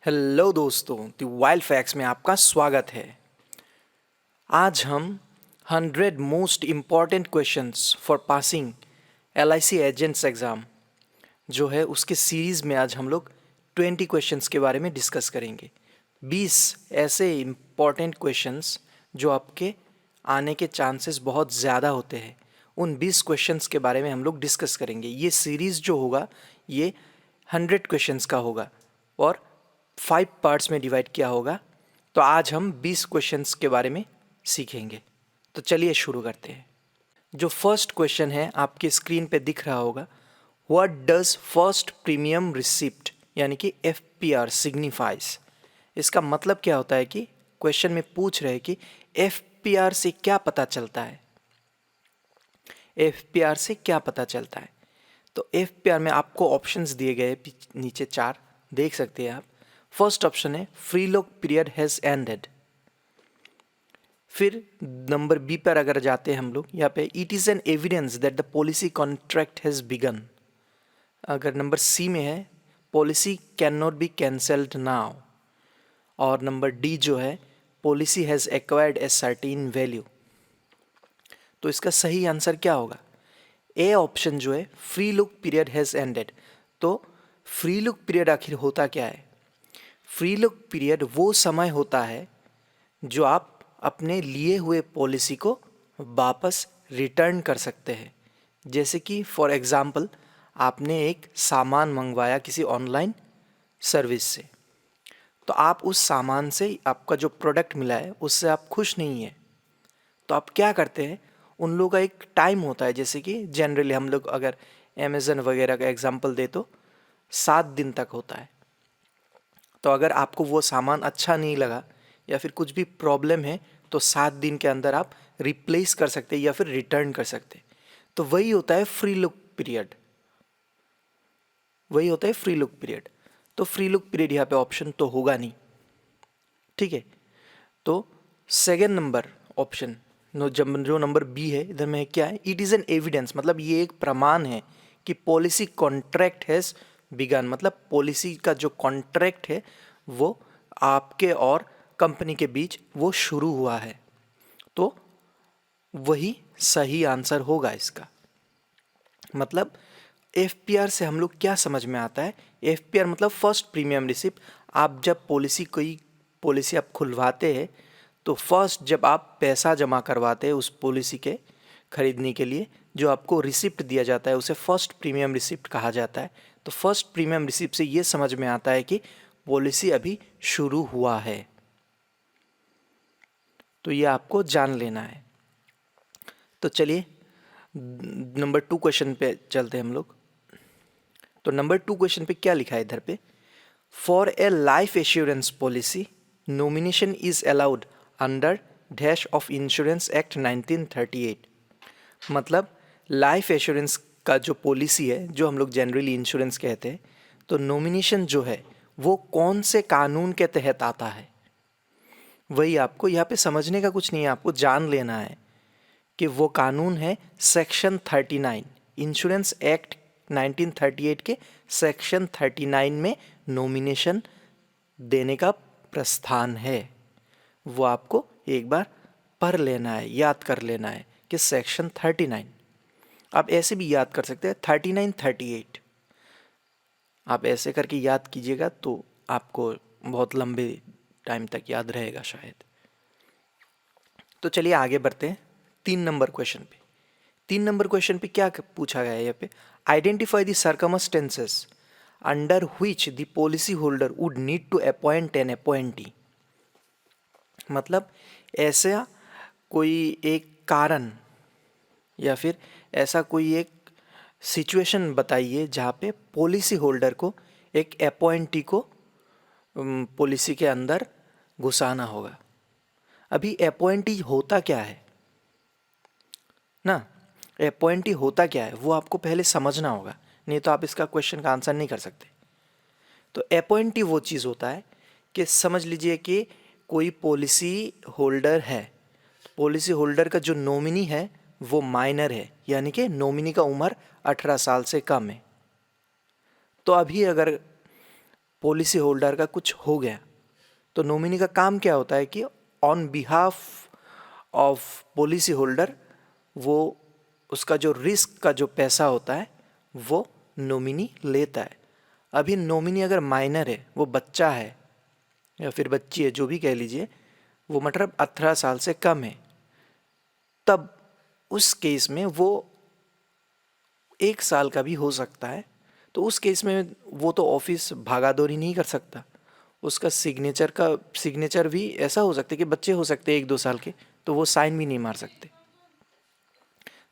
Hello दोस्तों, the wild facts में आपका स्वागत है। आज हम 100 most important questions for passing LIC agents exam जो है उसके सीरीज़ में आज हम लोग 20 क्वेश्चंस के बारे में डिस्कस करेंगे। 20 ऐसे इम्पॉर्टेंट क्वेश्चंस जो आपके आने के चांसेस बहुत ज़्यादा होते हैं, उन 20 क्वेश्चंस के बारे में हम लोग डिस्कस करेंगे। ये सीरीज़ जो होगा ये 100 क्वेश्चंस का होगा और 5 पार्ट्स में डिवाइड किया होगा। तो आज हम 20 क्वेश्चंस के बारे में सीखेंगे। तो चलिए शुरू करते हैं। जो फर्स्ट क्वेश्चन है आपके स्क्रीन पे दिख रहा होगा, what does first premium receipt यानी कि FPR सिग्निफाइज। इसका मतलब क्या होता है कि क्वेश्चन में पूछ रहे हैं कि FPR से क्या पता चलता है। FPR से क्या पता चलता है। तो FPR में आपको ऑप्शंस दिए गए नीचे 4 देख सकते हैं आप। फर्स्ट ऑप्शन है free lock period has ended. फिर नंबर बी पर अगर जाते हैं हम लोग, यहाँ पे it is an evidence that the policy contract has begun. अगर नंबर सी में है policy can not be cancelled now. और नंबर डी जो है policy has acquired a certain value. तो इसका सही आंसर क्या होगा? ए ऑप्शन जो है free look period has ended. तो फ्री लुक पीरियड आखिर होता क्या है? फ्री लुक पीरियड वो समय होता है जो आप अपने लिए हुए पॉलिसी को वापस रिटर्न कर सकते हैं। जैसे कि फॉर एग्ज़ाम्पल आपने एक सामान मंगवाया किसी ऑनलाइन सर्विस से, तो आप उस सामान से आपका जो प्रोडक्ट मिला है उससे आप खुश नहीं हैं, तो आप क्या करते हैं, उन लोगों का एक टाइम होता है। जैसे कि जनरली हम लोग अगर अमेज़न वगैरह का एग्ज़ाम्पल दे तो 7 दिन तक होता है। तो अगर आपको वो सामान अच्छा नहीं लगा या फिर कुछ भी प्रॉब्लम है तो 7 दिन के अंदर आप रिप्लेस कर सकते हैं या फिर रिटर्न कर सकते हैं। तो वही होता है फ्री लुक पीरियड, वही होता है फ्री लुक पीरियड। तो फ्री लुक पीरियड यहाँ पे ऑप्शन तो होगा नहीं, ठीक है। तो सेकेंड नंबर ऑप्शन जो नंबर बी है इधर में क्या है, इट इज़ एन एविडेंस, मतलब ये एक प्रमाण है कि पॉलिसी कॉन्ट्रैक्ट हैज़ बिगन। मतलब पॉलिसी का जो कॉन्ट्रैक्ट है वो आपके और कंपनी के बीच वो शुरू हुआ है। तो वही सही आंसर होगा इसका। मतलब FPR से हम लोग क्या समझ में आता है, FPR मतलब फर्स्ट प्रीमियम रिसिप्ट। आप जब कोई पॉलिसी आप खुलवाते हैं तो फर्स्ट जब आप पैसा जमा करवाते हैं उस पॉलिसी के खरीदने के लिए, जो आपको रिसिप्ट दिया जाता है उसे फर्स्ट प्रीमियम रिसिप्ट कहा जाता है। तो फर्स्ट प्रीमियम रिसिप्ट से ये समझ में आता है कि पॉलिसी अभी शुरू हुआ है। तो ये आपको जान लेना है। तो चलिए नंबर 2 क्वेश्चन पे चलते हैं हम लोग। तो नंबर 2 क्वेश्चन पे क्या लिखा है इधर पे, for a life assurance policy nomination is allowed under dash of insurance act 1938। मतलब लाइफ एश्योरेंस का जो पॉलिसी है, जो हम लोग जनरली इंश्योरेंस कहते हैं, तो नॉमिनेशन जो है वो कौन से कानून के तहत आता है। वही आपको यहाँ पे समझने का कुछ नहीं है, आपको जान लेना है कि वो कानून है सेक्शन 39 इंश्योरेंस एक्ट 1938 के सेक्शन 39 में नॉमिनेशन देने का प्रस्थान है। वो आपको एक बार पढ़ लेना है, याद कर लेना है कि सेक्शन 39। आप ऐसे भी याद कर सकते हैं 39 38, आप ऐसे करके याद कीजिएगा तो आपको बहुत लंबे टाइम तक याद रहेगा शायद। तो चलिए आगे बढ़ते हैं 3 नंबर क्वेश्चन पे। 3 नंबर क्वेश्चन पे क्या पूछा गया है यहाँ पे, identify the circumstances under which the policy holder would need to appoint an appointee. मतलब ऐसा कोई एक कारण या फिर ऐसा कोई एक सिचुएशन बताइए जहाँ पे पॉलिसी होल्डर को एक अपॉइंटी को पॉलिसी के अंदर घुसाना होगा। अभी अपॉइंटी होता क्या है ना, अपॉइंटी होता क्या है वो आपको पहले समझना होगा, नहीं तो आप इसका क्वेश्चन का आंसर नहीं कर सकते। तो अपॉइंटी वो चीज़ होता है कि समझ लीजिए कि कोई पॉलिसी होल्डर है, पॉलिसी होल्डर का जो नॉमिनी है वो माइनर है, यानी कि नॉमिनी का उम्र 18 साल से कम है। तो अभी अगर पॉलिसी होल्डर का कुछ हो गया, तो नॉमिनी का काम क्या होता है कि on behalf of policy holder वो उसका जो रिस्क का जो पैसा होता है वो नॉमिनी लेता है। अभी नॉमिनी अगर माइनर है, वो बच्चा है या फिर बच्ची है, जो भी कह लीजिए, वो मतलब 18 साल से कम है, तब उस केस में वो 1 साल का भी हो सकता है। तो उस केस में वो तो ऑफिस भागादौड़ी नहीं कर सकता, उसका सिग्नेचर भी ऐसा हो सकता है कि बच्चे हो सकते हैं 1-2 साल के, तो वो साइन भी नहीं मार सकते।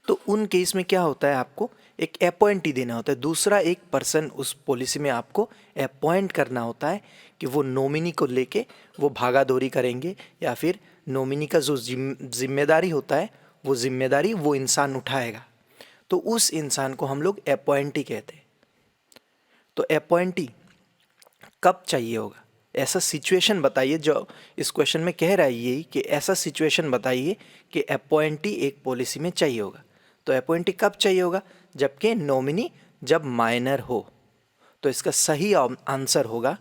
तो उन केस में क्या होता है, आपको एक अपॉइंटी देना होता है, दूसरा एक पर्सन उस पॉलिसी में आपको अपॉइंट करना होता है कि वो नॉमिनी को लेके वो भागादौड़ी करेंगे, या फिर नॉमिनी का जो जिम्मेदारी होता है वो जिम्मेदारी वो इंसान उठाएगा। तो उस इंसान को हम लोग अपॉइंटी कहते हैं। तो अपॉइंटी कब चाहिए होगा, ऐसा सिचुएशन बताइए, जो इस क्वेश्चन में कह रहा है यही कि ऐसा सिचुएशन बताइए कि अपॉइंटी एक पॉलिसी में चाहिए होगा। तो अपॉइंटी कब चाहिए होगा, जबकि नॉमिनी जब माइनर हो। तो इसका सही आंसर होगा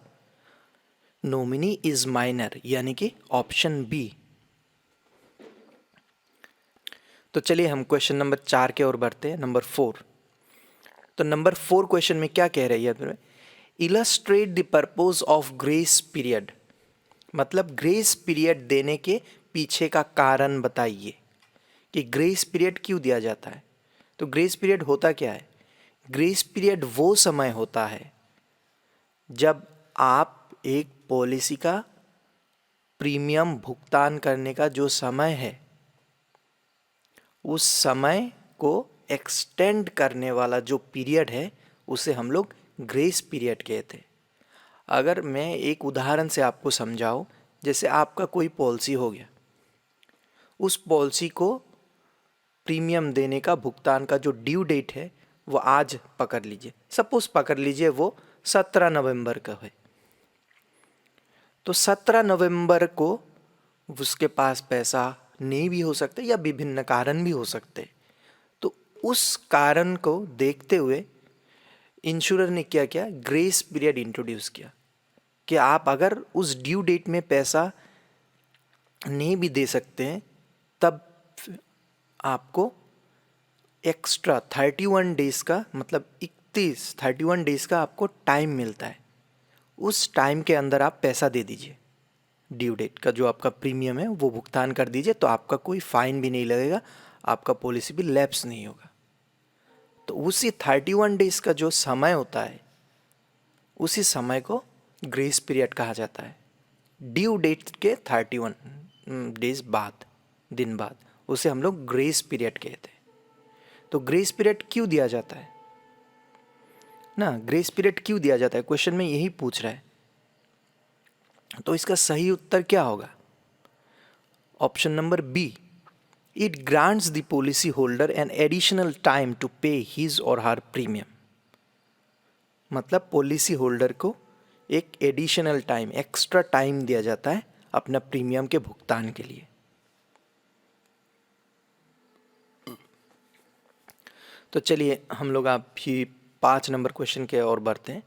नॉमिनी इज माइनर, यानी कि ऑप्शन बी। तो चलिए हम क्वेश्चन नंबर 4 के ओर बढ़ते हैं, नंबर 4। तो नंबर 4 क्वेश्चन में क्या कह रही है, illustrate the purpose of grace period, मतलब ग्रेस पीरियड देने के पीछे का कारण बताइए कि ग्रेस पीरियड क्यों दिया जाता है। तो ग्रेस पीरियड होता क्या है, ग्रेस पीरियड वो समय होता है जब आप एक पॉलिसी का प्रीमियम भुगतान करने का जो समय है, उस समय को एक्सटेंड करने वाला जो पीरियड है उसे हम लोग ग्रेस पीरियड कहते हैं। अगर मैं एक उदाहरण से आपको समझाऊं, जैसे आपका कोई पॉलिसी हो गया, उस पॉलिसी को प्रीमियम देने का भुगतान का जो ड्यू डेट है वो आज पकड़ लीजिए, सपोज पकड़ लीजिए वो 17 नवंबर का है। तो 17 नवंबर को उसके पास पैसा नहीं भी हो सकता या विभिन्न कारण भी हो सकते। तो उस कारण को देखते हुए इंश्योरर ने क्या किया, ग्रेस पीरियड इंट्रोड्यूस किया कि आप अगर उस ड्यू डेट में पैसा नहीं भी दे सकते हैं, तब आपको एक्स्ट्रा 31 डेज का, मतलब 31 डेज का आपको टाइम मिलता है। उस टाइम के अंदर आप पैसा दे दीजिए, ड्यू डेट का जो आपका प्रीमियम है वो भुगतान कर दीजिए, तो आपका कोई फाइन भी नहीं लगेगा, आपका पॉलिसी भी लैप्स नहीं होगा। तो उसी 31 डेज का जो समय होता है, उसी समय को ग्रेस पीरियड कहा जाता है। ड्यू डेट के 31 डेज बाद, दिन बाद, उसे हम लोग ग्रेस पीरियड कहते हैं। तो ग्रेस पीरियड क्यों दिया जाता है ना, ग्रेस पीरियड क्यों दिया जाता है, क्वेश्चन में यही पूछ रहा है। तो इसका सही उत्तर क्या होगा, option number B, it grants the policy holder an additional time to pay his और हर प्रीमियम। मतलब पॉलिसी होल्डर को एक एडिशनल टाइम, एक्स्ट्रा टाइम दिया जाता है अपना प्रीमियम के भुगतान के लिए। तो चलिए हम लोग आप भी 5 नंबर क्वेश्चन के और बढ़ते हैं।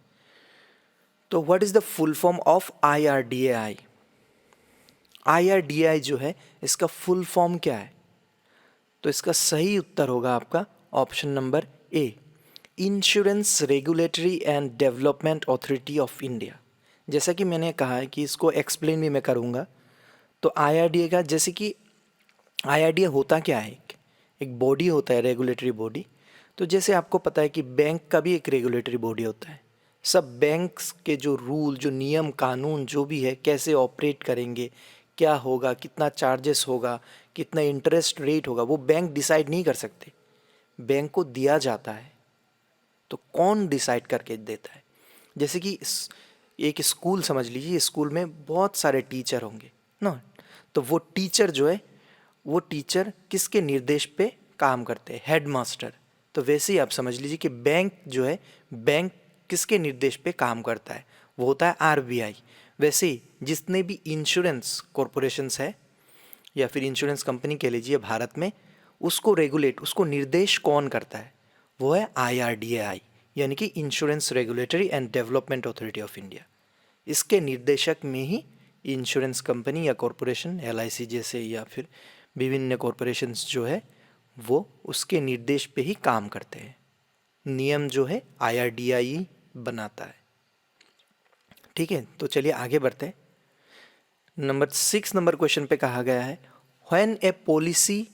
तो what is the full form of IRDAI। IRDAI जो है, इसका फुल फॉर्म क्या है, तो इसका सही उत्तर होगा आपका option number A, insurance regulatory and development authority of India. जैसा कि मैंने कहा है कि इसको एक्सप्लेन भी मैं करूँगा। तो IRDA का, जैसे कि IRDA होता क्या है, एक बॉडी होता है, रेगुलेटरी बॉडी। तो जैसे आपको पता है कि बैंक का भी एक रेगुलेटरी बॉडी होता है, सब बैंक्स के जो रूल, जो नियम कानून जो भी है, कैसे ऑपरेट करेंगे, क्या होगा, कितना चार्जेस होगा, कितना इंटरेस्ट रेट होगा, वो बैंक डिसाइड नहीं कर सकते, बैंक को दिया जाता है। तो कौन डिसाइड करके देता है, जैसे कि एक स्कूल समझ लीजिए, स्कूल में बहुत सारे टीचर होंगे ना, तो वो टीचर जो है, वो टीचर किसके निर्देश पे काम करते हैं, हेड मास्टर। तो वैसे ही आप समझ लीजिए कि बैंक जो है, बैंक किसके निर्देश पे काम करता है, वो होता है RBI। वैसे ही जितने भी इंश्योरेंस कॉरपोरेशंस है या फिर इंश्योरेंस कंपनी कह लीजिए भारत में, उसको रेगुलेट, उसको निर्देश कौन करता है, वो है IRDAI, यानी कि insurance regulatory and development authority of India. इसके निर्देशक में ही इंश्योरेंस कंपनी या कॉरपोरेशन, LIC जैसे या फिर विभिन्न कॉरपोरेशंस जो है वो उसके निर्देश पे ही काम करते हैं। नियम जो है IRDAI बनाता है। ठीक है, तो चलिए आगे बढ़ते हैं। नंबर 6 नंबर क्वेश्चन पे कहा गया है when a policy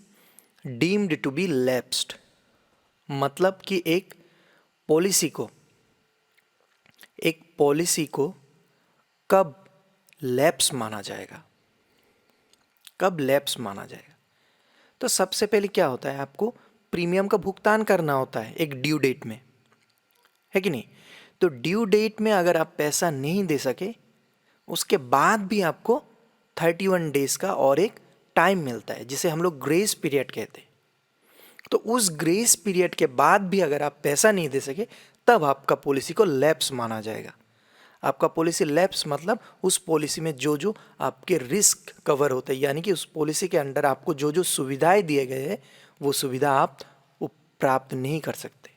deemed to be lapsed, मतलब कि एक पॉलिसी को कब लैप्स माना जाएगा, कब लैप्स माना जाएगा। तो सबसे पहले क्या होता है, आपको प्रीमियम का भुगतान करना होता है एक ड्यू डेट में, है कि नहीं। तो ड्यू डेट में अगर आप पैसा नहीं दे सके, उसके बाद भी आपको 31 डेज का और एक टाइम मिलता है जिसे हम लोग ग्रेस पीरियड कहते हैं। तो उस ग्रेस पीरियड के बाद भी अगर आप पैसा नहीं दे सके, तब आपका पॉलिसी को लैप्स माना जाएगा। आपका पॉलिसी लैप्स मतलब उस पॉलिसी में जो जो आपके रिस्क कवर होते हैं, यानी कि उस पॉलिसी के अंडर आपको जो जो सुविधाएं दिए गए हैं वो सुविधा आप प्राप्त नहीं कर सकते,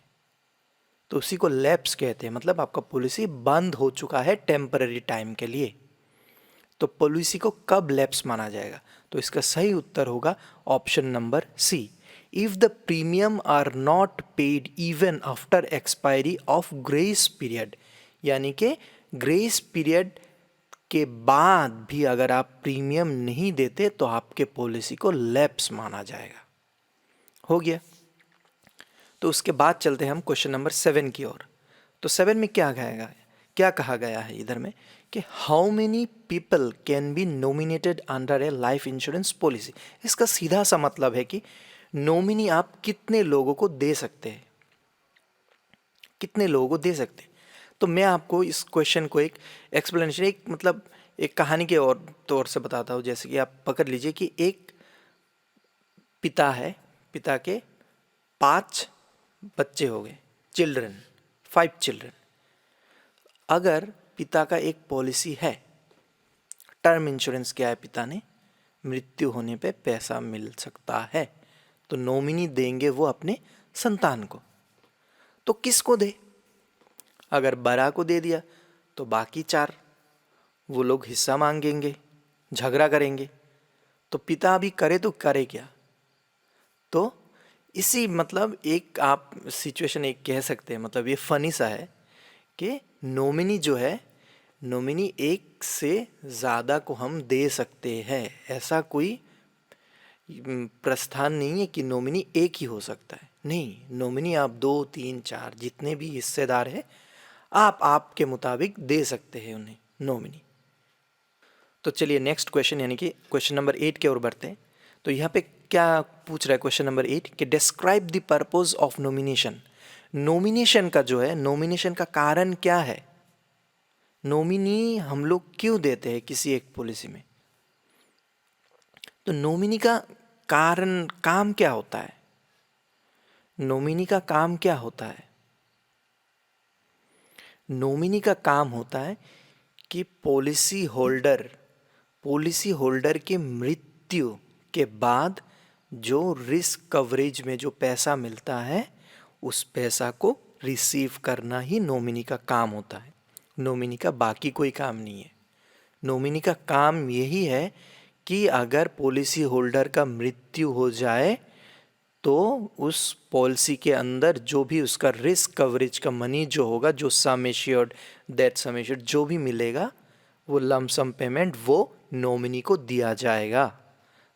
तो उसी को लैप्स कहते हैं। मतलब आपका पॉलिसी बंद हो चुका है टेम्पररी टाइम के लिए। तो पॉलिसी को कब लैप्स माना जाएगा, तो इसका सही उत्तर होगा option number C, if the premium are not paid even after expiry of grace period. यानी कि ग्रेस पीरियड के बाद भी अगर आप प्रीमियम नहीं देते तो आपके पॉलिसी को लैप्स माना जाएगा। हो गया। तो उसके बाद चलते हैं हम क्वेश्चन नंबर 7 की ओर। तो 7 में क्या कहा गया है इधर में कि how many people can be nominated under A life insurance policy. इसका सीधा सा मतलब है कि नॉमिनी आप कितने लोगों को दे सकते हैं, कितने लोगों को दे सकते हैं। तो मैं आपको इस क्वेश्चन को एक एक्सप्लेनेशन, एक कहानी के और तौर से बताता हूँ। जैसे कि आप पकड़ लीजिए कि एक पिता है, पिता के 5 बच्चे हो गए, 5 चिल्ड्रन। अगर पिता का एक पॉलिसी है, टर्म इंश्योरेंस किया है पिता ने, मृत्यु होने पे पैसा मिल सकता है, तो नॉमिनी देंगे वो अपने संतान को। तो किसको दे? अगर बड़ा को दे दिया तो बाकी 4 वो लोग हिस्सा मांगेंगे, झगड़ा करेंगे। तो पिता अभी करे तो करे क्या? तो इसी एक आप सिचुएशन एक कह सकते हैं, ये फनी सा है कि नॉमिनी जो है, नॉमिनी एक से ज़्यादा को हम दे सकते हैं। ऐसा कोई प्रस्थान नहीं है कि नॉमिनी एक ही हो सकता है। नहीं, नॉमिनी आप 2, 3, 4 जितने भी हिस्सेदार हैं आप आपके मुताबिक दे सकते हैं उन्हें नॉमिनी। तो चलिए नेक्स्ट क्वेश्चन यानी कि क्वेश्चन नंबर 8 की ओर बढ़ते हैं। तो यहाँ पे क्या पूछ रहा है क्वेश्चन नंबर 8 कि describe the purpose of nomination. Nomination का जो है, नॉमिनेशन का कारण क्या है, नॉमिनी हम लोग क्यों देते हैं किसी एक पॉलिसी में। तो नॉमिनी का कारण, काम क्या होता है, नॉमिनी का काम क्या होता है? नॉमिनी का काम होता है कि पॉलिसी होल्डर के मृत्यु के बाद जो रिस्क कवरेज में जो पैसा मिलता है उस पैसा को रिसीव करना ही नॉमिनी का काम होता है। नॉमिनी का बाकी कोई काम नहीं है। नॉमिनी का काम यही है कि अगर पॉलिसी होल्डर का मृत्यु हो जाए तो उस पॉलिसी के अंदर जो भी उसका रिस्क कवरेज का मनी जो होगा, जो sum assured, that sum assured जो भी मिलेगा, वो लमसम पेमेंट वो नॉमिनी को दिया जाएगा।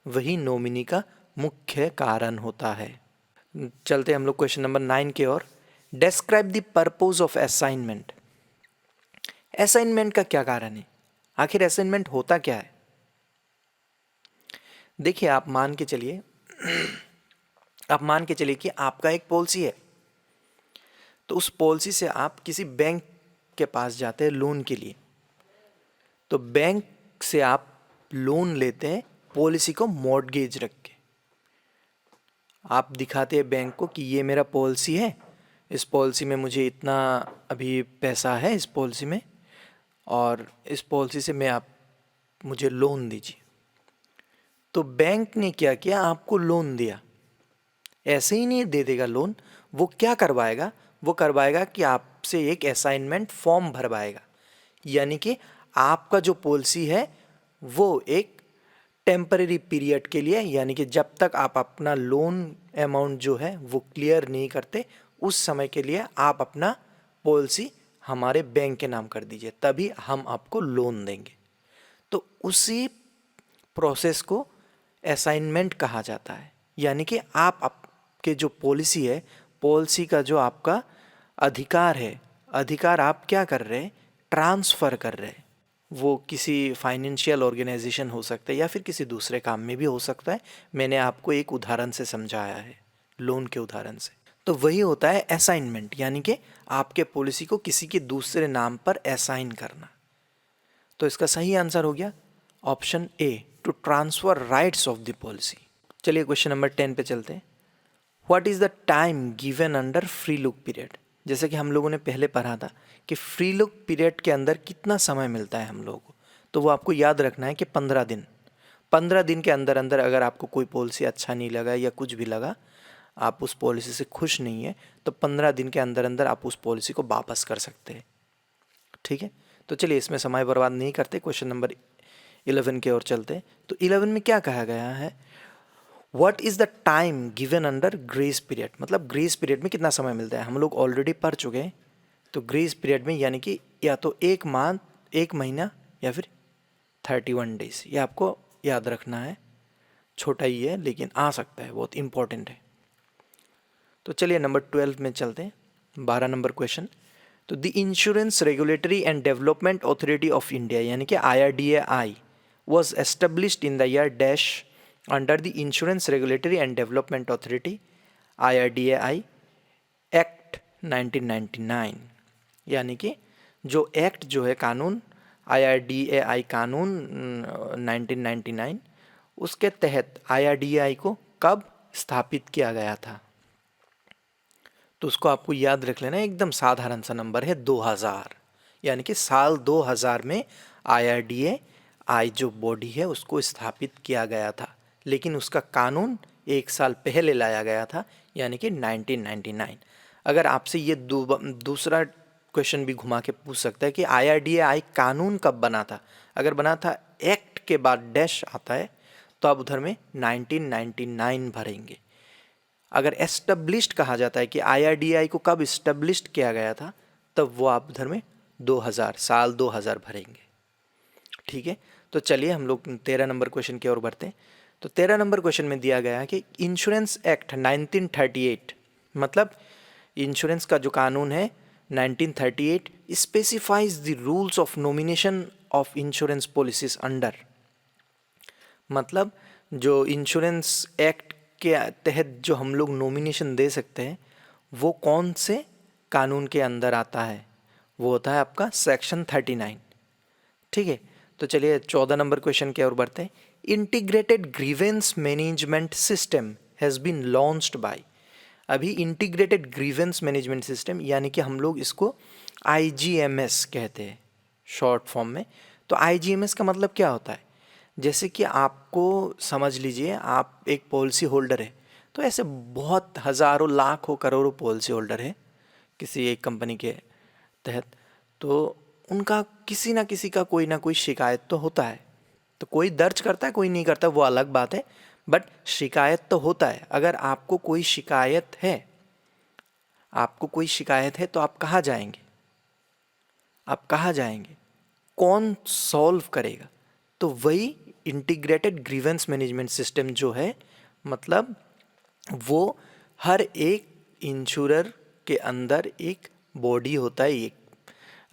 वही नॉमिनी का मुख्य कारण होता है। चलते हम लोग क्वेश्चन नंबर 9 की ओर। Describe the purpose of assignment. Assignment का क्या कारण है, आखिर असाइनमेंट होता क्या है? देखिए, आप मान के चलिए कि आपका एक पॉलिसी है। तो उस पॉलिसी से आप किसी बैंक के पास जाते हैं लोन के लिए। तो बैंक से आप लोन लेते हैं पॉलिसी को मॉर्टगेज रख के। आप दिखाते हैं बैंक को कि ये मेरा पॉलिसी है, इस पॉलिसी में मुझे इतना अभी पैसा है इस पॉलिसी में, और इस पॉलिसी से मुझे लोन दीजिए। तो बैंक ने क्या किया, आपको लोन दिया। ऐसे ही नहीं दे देगा लोन, वो क्या करवाएगा, वो करवाएगा कि आपसे एक असाइनमेंट फॉर्म भरवाएगा। यानी कि आपका जो पॉलिसी है वो एक टेम्परेरी पीरियड के लिए, यानी कि जब तक आप अपना लोन अमाउंट जो है वो क्लियर नहीं करते उस समय के लिए आप अपना पॉलिसी हमारे बैंक के नाम कर दीजिए, तभी हम आपको लोन देंगे। तो उसी प्रोसेस को असाइनमेंट कहा जाता है, यानी कि आप आपके जो पॉलिसी है, पॉलिसी का जो आपका अधिकार है, अधिकार आप क्या कर रहे हैं, ट्रांसफ़र कर रहे हैं। वो किसी फाइनेंशियल ऑर्गेनाइजेशन हो सकता है या फिर किसी दूसरे काम में भी हो सकता है। मैंने आपको एक उदाहरण से समझाया है, लोन के उदाहरण से। तो वही होता है असाइनमेंट, यानी कि आपके पॉलिसी को किसी के दूसरे नाम पर असाइन करना। तो इसका सही आंसर हो गया option A, to transfer rights of the policy. चलिए क्वेश्चन नंबर 10 पे चलते हैं। What is the time given under free look period. जैसे कि हम लोगों ने पहले पढ़ा था कि फ्री लुक पीरियड के अंदर कितना समय मिलता है हम लोगों को, तो वो आपको याद रखना है कि 15 दिन। 15 दिन के अंदर अंदर अगर आपको कोई पॉलिसी अच्छा नहीं लगा या कुछ भी लगा, आप उस पॉलिसी से खुश नहीं है, तो 15 दिन के अंदर अंदर आप उस पॉलिसी को वापस कर सकते हैं। ठीक है, तो चलिए इसमें समय बर्बाद नहीं करते, क्वेश्चन नंबर 11 की ओर चलते हैं। तो 11 में क्या कहा गया है, what is the time given under grace period. मतलब ग्रेस पीरियड में कितना समय मिलता है, हम लोग ऑलरेडी पढ़ चुके हैं। तो ग्रेस पीरियड में यानी कि या तो एक मंथ, एक महीना, या फिर 31 डेज, ये आपको याद रखना है। छोटा ही है लेकिन आ सकता है, बहुत इंपॉर्टेंट है। तो चलिए नंबर 12 में चलते हैं, 12 नंबर क्वेश्चन। तो the insurance regulatory and development authority of India, यानी कि IRDAI was established in the year dash under the Insurance Regulatory and Development Authority IRDAI Act 1999। यानी कि जो एक्ट जो है कानून, IRDAI कानून 1999, उसके तहत IRDAI को कब स्थापित किया गया था। तो उसको आपको याद रख लेना, एकदम साधारण सा नंबर है 2000, यानी कि साल 2000 में IRDAI जो बॉडी है उसको स्थापित किया गया था, लेकिन उसका कानून एक साल पहले लाया गया था, यानी कि 1999। अगर आपसे ये दूसरा क्वेश्चन भी घुमा के पूछ सकता है कि IRDAI कानून कब बना था, अगर बना था एक्ट के बाद डैश आता है तो आप उधर में 1999 भरेंगे। अगर एस्टेब्लिश्ड कहा जाता है कि IRDAI को कब इस्टेब्लिश्ड किया गया था, तब वो आप उधर में 2000, साल 2000 भरेंगे। ठीक है, तो चलिए हम लोग 13 नंबर क्वेश्चन की ओर बढ़ते हैं। तो 13 नंबर क्वेश्चन में दिया गया है कि इंश्योरेंस एक्ट 1938, मतलब इंश्योरेंस का जो कानून है 1938 specifies the rules of nomination of insurance policies under. मतलब जो इंश्योरेंस एक्ट के तहत जो हम लोग नॉमिनेशन दे सकते हैं वो कौन से कानून के अंदर आता है, वो होता है आपका सेक्शन 39। ठीक है, तो चलिए 14 नंबर क्वेश्चन की ओर बढ़ते हैं। Integrated grievance management system has been launched by. अभी इंटीग्रेटेड ग्रीवेंस मैनेजमेंट सिस्टम, यानी कि हम लोग इसको IGMS कहते हैं शॉर्ट फॉर्म में। तो IGMS का मतलब क्या होता है, जैसे कि आपको समझ लीजिए आप एक पॉलिसी होल्डर है, तो ऐसे बहुत हज़ारों लाखों करोड़ों पॉलिसी होल्डर है किसी एक कंपनी के तहत, तो उनका किसी ना किसी का कोई ना कोई शिकायत तो होता है। तो कोई दर्ज करता है, कोई नहीं करता, वो अलग बात है, बट शिकायत तो होता है। अगर आपको कोई शिकायत है, आपको कोई शिकायत है तो आप कहाँ जाएंगे, आप कहाँ जाएंगे, कौन सॉल्व करेगा। तो वही इंटीग्रेटेड ग्रीवेंस मैनेजमेंट सिस्टम जो है, मतलब वो हर एक इंश्योरर के अंदर एक बॉडी होता है, एक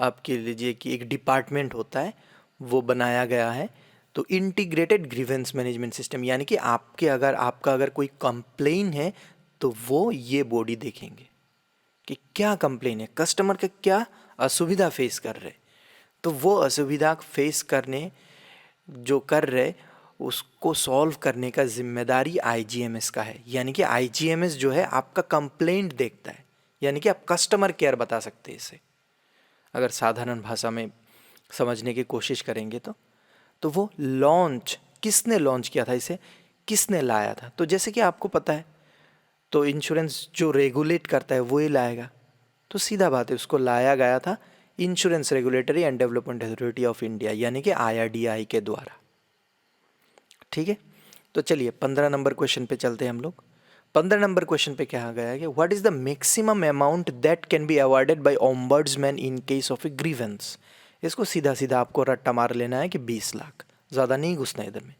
आपके लीजिए कि एक डिपार्टमेंट होता है, वो बनाया गया है। तो इंटीग्रेटेड ग्रीवेंस मैनेजमेंट सिस्टम, यानी कि आपका अगर कोई कंप्लेन है तो वो ये बॉडी देखेंगे कि क्या कंप्लेन है, कस्टमर का क्या असुविधा फेस कर रहे, तो वो असुविधा फेस करने जो कर रहे उसको सॉल्व करने का जिम्मेदारी IGMS का है। यानी कि IGMS जो है आपका कंप्लेंट देखता है, यानी कि आप कस्टमर केयर बता सकते हैं इसे, अगर साधारण भाषा में समझने की कोशिश करेंगे तो वो लॉन्च किसने लॉन्च किया था, इसे किसने लाया था। तो जैसे कि आपको पता है, तो इंश्योरेंस जो रेगुलेट करता है वो ही लाएगा, तो सीधा बात है उसको लाया गया था insurance regulatory and development authority of India यानी कि IRDAI के द्वारा। ठीक है, तो चलिए 15 नंबर क्वेश्चन पे चलते हैं हम लोग। 15 नंबर क्वेश्चन पे क्या गया है कि what is the maximum amount that can be awarded bye ombudsman in case of A grievance. इसको सीधा सीधा आपको रट्टा मार लेना है कि 20 लाख, ज़्यादा नहीं घुसना इधर में।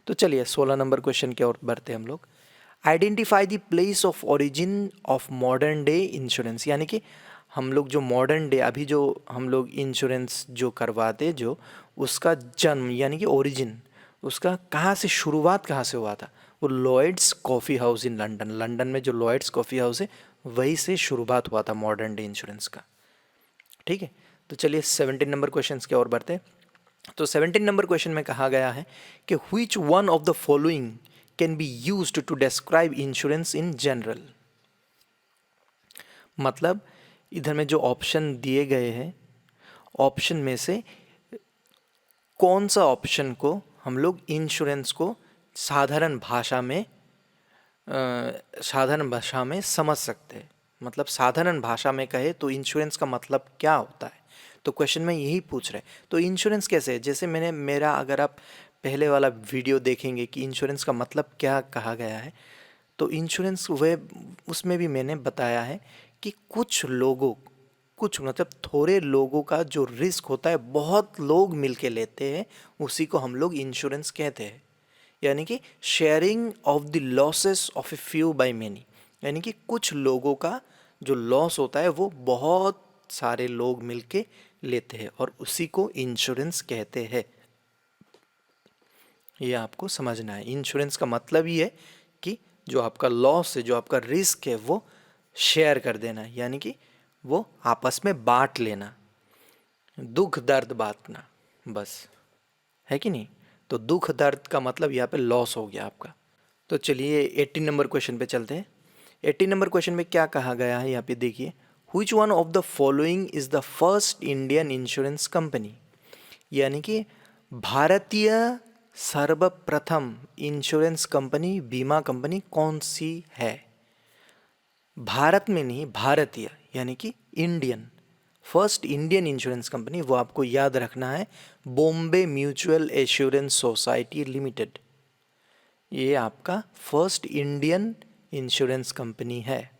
तो चलिए 16 नंबर क्वेश्चन की ओर बढ़ते हैं हम लोग। Identify the place of origin of modern day insurance, यानी कि हम लोग जो मॉडर्न डे अभी जो हम लोग इंश्योरेंस जो करवाते जो उसका जन्म यानी कि ओरिजिन उसका कहाँ से शुरुआत कहाँ से हुआ था। वो Lloyd's coffee house in London, London में जो लॉयड्स कॉफ़ी हाउस है वहीं से शुरुआत हुआ था मॉडर्न डे इंश्योरेंस का। ठीक है, तो चलिए 17 नंबर क्वेश्चन की ओर बढ़ते हैं। तो 17 नंबर क्वेश्चन में कहा गया है कि which one of the following can be used to describe insurance in general. मतलब इधर में जो ऑप्शन दिए गए हैं ऑप्शन में से कौन सा ऑप्शन को हम लोग इंश्योरेंस को साधारण भाषा में समझ सकते हैं। मतलब साधारण भाषा में कहे तो इंश्योरेंस का मतलब क्या होता है, तो क्वेश्चन में यही पूछ रहे हैं। तो इंश्योरेंस कैसे है, जैसे मेरा अगर आप पहले वाला वीडियो देखेंगे कि इंश्योरेंस का मतलब क्या कहा गया है, तो इंश्योरेंस वह उसमें भी मैंने बताया है कि कुछ मतलब थोड़े लोगों का जो रिस्क होता है बहुत लोग मिलके लेते हैं, उसी को हम लोग इंश्योरेंस कहते हैं। यानी कि sharing of the losses of a few by many, यानी कि कुछ लोगों का जो लॉस होता है वो बहुत सारे लोग मिलके लेते हैं और उसी को इंश्योरेंस कहते हैं। ये आपको समझना है। इंश्योरेंस का मतलब ही है कि जो आपका लॉस है, जो आपका रिस्क है वो शेयर कर देना, यानी कि वो आपस में बांट लेना, दुख दर्द बांटना, बस है कि नहीं। तो दुख दर्द का मतलब यहाँ पे लॉस हो गया आपका। तो चलिए 18 नंबर क्वेश्चन पे चलते हैं। 18 नंबर क्वेश्चन में क्या कहा गया है यहाँ पे देखिए, which one of the following is the first Indian insurance company, यानी कि भारतीय सर्वप्रथम इंश्योरेंस कंपनी बीमा कंपनी कौन सी है। भारत में नहीं, भारतीय यानी कि Indian, first Indian insurance company वो आपको याद रखना है, Bombay mutual assurance society limited. ये आपका फर्स्ट इंडियन इंश्योरेंस कंपनी है।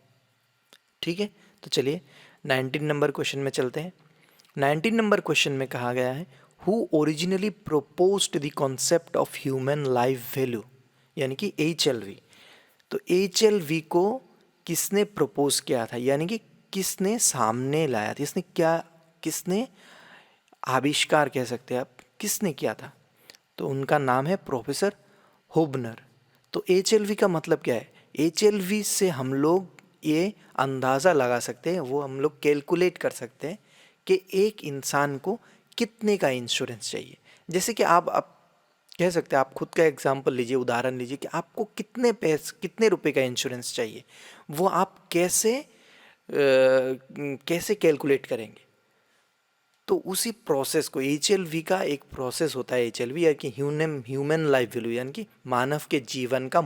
ठीक है, तो चलिए 19 नंबर क्वेश्चन में चलते हैं। 19 नंबर क्वेश्चन में कहा गया है who originally proposed the concept of human life value, यानी कि HLV। तो HLV को किसने प्रपोज किया था, यानी कि किसने सामने लाया था, किसने आविष्कार कह सकते हैं आप, किसने किया था। तो उनका नाम है प्रोफेसर हुबनर। तो HLV का मतलब क्या है, HLV से हम लोग ये अंदाज़ा लगा सकते हैं, वो हम लोग कैलकुलेट कर सकते हैं कि एक इंसान को कितने का इंश्योरेंस चाहिए। जैसे कि आप कह सकते हैं, आप खुद का एग्जांपल लीजिए, उदाहरण लीजिए कि आपको कितने रुपए का इंश्योरेंस चाहिए, वो आप कैसे कैलकुलेट करेंगे। तो उसी प्रोसेस को HLV का एक प्रोसेस होता है, HLV या कि ह्यूमन लाइफ वैल्यू, यानी कि मानव के जीवन का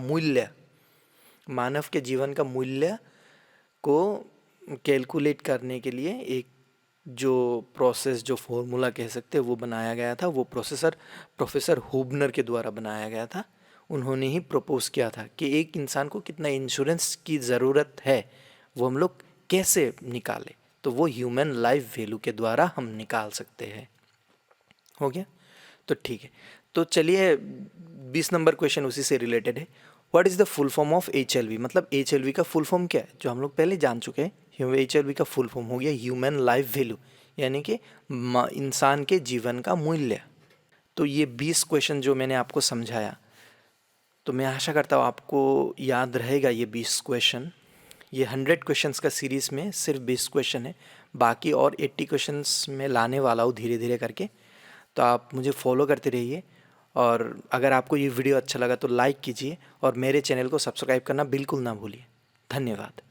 मूल्य को कैलकुलेट करने के लिए एक जो प्रोसेस, जो फॉर्मूला कह सकते हैं वो बनाया गया था। वो प्रोफेसर हुबनर के द्वारा बनाया गया था। उन्होंने ही प्रपोज किया था कि एक इंसान को कितना इंश्योरेंस की ज़रूरत है वो हम लोग कैसे निकालें, तो वो ह्यूमन लाइफ वैल्यू के द्वारा हम निकाल सकते हैं। हो गया, तो ठीक है। तो चलिए 20 नंबर क्वेश्चन उसी से रिलेटेड है। What is the full form of HLV, मतलब HLV का फुल फॉर्म क्या है, जो हम लोग पहले जान चुके हैं। HLV का फुल फॉर्म हो गया ह्यूमन लाइफ वैल्यू, यानी कि इंसान के जीवन का मूल्य। तो ये 20 क्वेश्चन जो मैंने आपको समझाया, तो मैं आशा करता हूँ आपको याद रहेगा ये 20 क्वेश्चन। ये 100 क्वेश्चंस का सीरीज़ में सिर्फ 20 क्वेश्चन है, बाकी और 80 क्वेश्चंस में लाने वाला हूँ धीरे धीरे करके। तो आप मुझे फॉलो करते रहिए, और अगर आपको ये वीडियो अच्छा लगा तो लाइक कीजिए और मेरे चैनल को सब्सक्राइब करना बिल्कुल ना भूलिए। धन्यवाद।